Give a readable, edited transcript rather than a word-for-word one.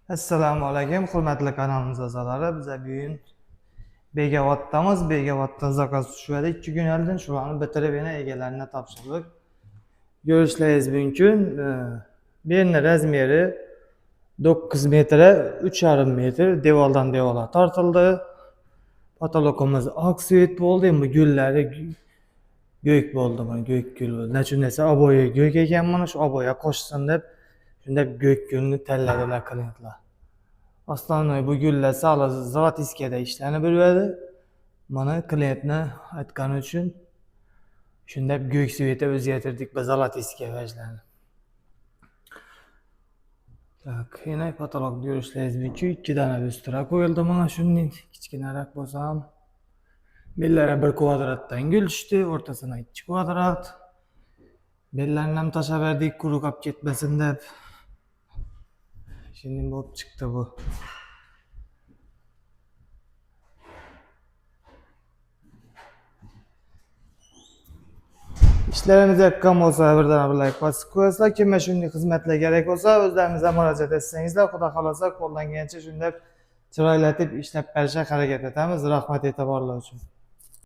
Assalomu alaykum, hurmatli kanalimiz a'zolari. Biz bugun Begavatdamiz. Begavatdan zakaz tushadi. 2 kun oldin shularni bitirib yana egalariga topshirdik. Ko'rishlaringiz mumkin. Bu yerning razmeri 9 metr, 3,5 metr devordan devorga tortildi. Patologimiz oqsvet bo'ldi. Bu gullari go'k bo'ldi, mana go'k gul bo'ldi. Nechun desa, oboya go'k ekan, mana shu oboya qo'shsin deb shunda go'k gulni tanladilar klientlar. Основной bu gullar sal zlatiskada ishlanib yuradi. Mana klientni aytgani uchun shunda go'k sveti o'zgartirdik biz zlatiska vajlarni. Tak, yana patolog ko'rishlaringiz mumkin. 2 dona lustra qo'yildi mana shunday kichkinaroq bo'lsa ham. Bellari 1 kvadratdan gul tushdi, o'rtasida 2 kvadrat. Bellarni ham tashlab berdik, quruq qolib ketmasin deb. Şimdi bo'lib chiqdi bu. İşlerimiz yakın olsa birden bir like basıp koyarsak, kimə shunday xizmatlar kerak bo'lsa, o'zlarimizga murojaat etsangizlar, xudo xolasa qo'ldan kelgancha shunday chiroylatib ishlab berishga harakat etamiz. Rahmat e'tiborlar uchun.